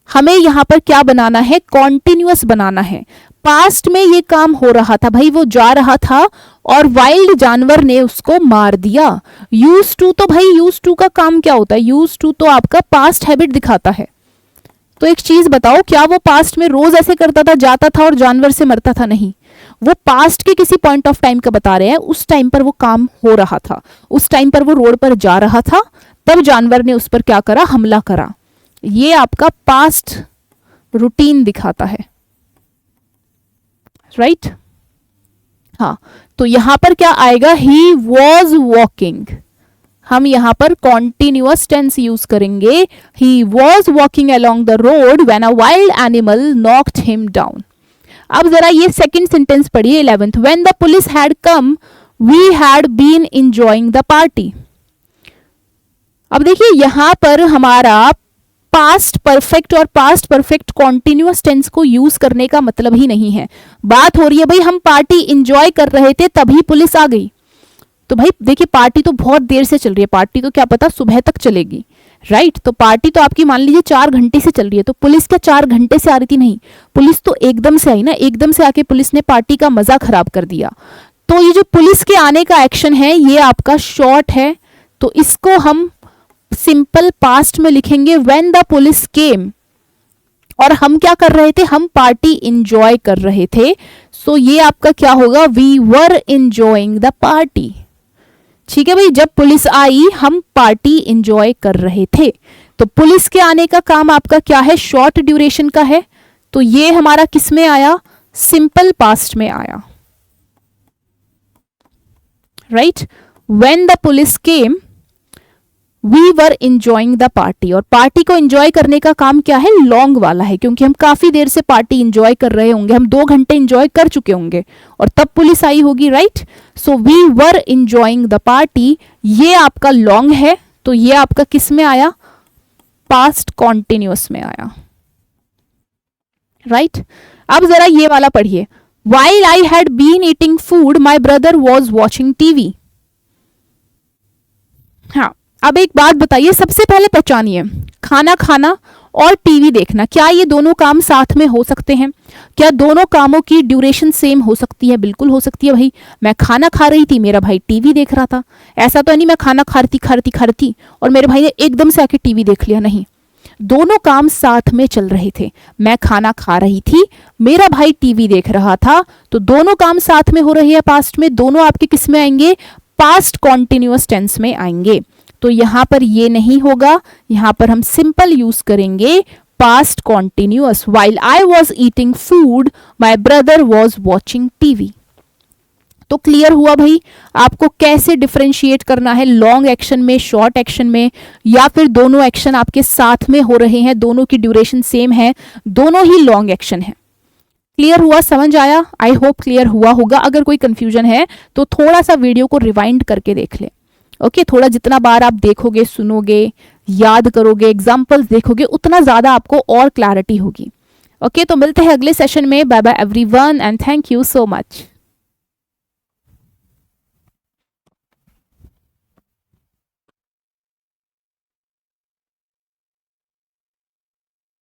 हमें यहां पर क्या बनाना है, कॉन्टिन्यूअस बनाना है। पास्ट में ये काम हो रहा था, भाई वो जा रहा था और वाइल्ड जानवर ने उसको मार दिया। यूज टू तो भाई यूज टू का काम क्या होता है, यूज टू तो आपका पास्ट हैबिट दिखाता है। तो एक चीज बताओ, क्या वो पास्ट में रोज ऐसे करता था, जाता था और जानवर से मरता था? नहीं, वो पास्ट के किसी पॉइंट ऑफ टाइम का बता रहे हैं, उस टाइम पर वो काम हो रहा था, उस टाइम पर वो रोड पर जा रहा था, तब जानवर ने उस पर क्या करा, हमला करा। ये आपका पास्ट रूटीन दिखाता है, राइट? हाँ, तो यहां पर क्या आएगा, ही वॉज वॉकिंग। हम यहां पर कॉन्टिन्यूअस टेंस यूज करेंगे, he was walking along the road when a wild animal knocked him down. अब जरा ये सेकंड सेंटेंस पढ़िए, 11th, when the police had come we had been enjoying the party. अब देखिए यहां पर हमारा पास्ट परफेक्ट और पास्ट परफेक्ट कॉन्टिन्यूअस टेंस को यूज करने का मतलब ही नहीं है। बात हो रही है भाई हम पार्टी एंजॉय कर रहे थे तभी पुलिस आ गई, तो भाई देखिए पार्टी तो बहुत देर से चल रही है, पार्टी तो क्या पता सुबह तक चलेगी, राइट? तो पार्टी तो आपकी मान लीजिए 4 घंटे से चल रही है, तो पुलिस क्या 4 घंटे से आ रही थी? नहीं, पुलिस तो एकदम से आई ना, एकदम से आके पुलिस ने पार्टी का मजा खराब कर दिया। तो ये जो पुलिस के आने का एक्शन है ये आपका शॉर्ट है, तो इसको हम सिंपल पास्ट में लिखेंगे व्हेन द पुलिस केम, और हम क्या कर रहे थे, हम पार्टी एंजॉय कर रहे थे। सो ये आपका क्या होगा, we were enjoying the party. ठीक है भाई, जब पुलिस आई हम पार्टी एंजॉय कर रहे थे। तो पुलिस के आने का काम आपका क्या है, शॉर्ट ड्यूरेशन का है, तो ये हमारा किस में आया, सिंपल पास्ट में आया, right? When the police came we were enjoying the party, और पार्टी को एंजॉय करने का काम क्या है, लॉन्ग वाला है, क्योंकि हम काफी देर से पार्टी एंजॉय कर रहे होंगे, हम 2 घंटे एंजॉय कर चुके होंगे और तब पुलिस आई होगी, right? So we were enjoying the party, ये आपका लॉन्ग है, तो ये आपका किस में आया, पास्ट कॉन्टिन्यूअस में आया, राइट? अब जरा ये वाला पढ़िए, while I had been eating food my brother was watching TV। हाँ, अब एक बात बताइए, सबसे पहले पहचानिए, खाना खाना और टीवी देखना, क्या ये दोनों काम साथ में हो सकते हैं? क्या दोनों कामों की ड्यूरेशन सेम हो सकती है? बिल्कुल हो सकती है भाई। मैं खाना खा रही थी, मेरा भाई टीवी देख रहा था, ऐसा तो नहीं मैं खाना खा रही थी और मेरे भाई ने एकदम से आके टीवी देख लिया, नहीं, दोनों काम साथ में चल रहे थे। मैं खाना खा रही थी, मेरा भाई टीवी देख रहा था, तो दोनों काम साथ में हो रही है पास्ट में, दोनों आपके किस में आएंगे, पास्ट कॉन्टिन्यूअस टेंस में आएंगे। तो यहां पर ये नहीं होगा, यहां पर हम सिंपल यूज करेंगे past continuous, while I was eating food my brother was watching TV. तो क्लियर हुआ भाई आपको कैसे डिफरेंशिएट करना है, लॉन्ग एक्शन में, शॉर्ट एक्शन में, या फिर दोनों एक्शन आपके साथ में हो रहे हैं, दोनों की ड्यूरेशन सेम है, दोनों ही लॉन्ग एक्शन है। क्लियर हुआ, समझ आया? आई होप क्लियर हुआ होगा। अगर कोई कंफ्यूजन है तो थोड़ा सा वीडियो को रिवाइंड करके देख ले, ओके? थोड़ा जितना बार आप देखोगे, सुनोगे, याद करोगे, एग्जाम्पल्स देखोगे, उतना ज्यादा आपको और क्लैरिटी होगी। ओके, तो मिलते हैं अगले सेशन में। Bye bye everyone and thank you so much.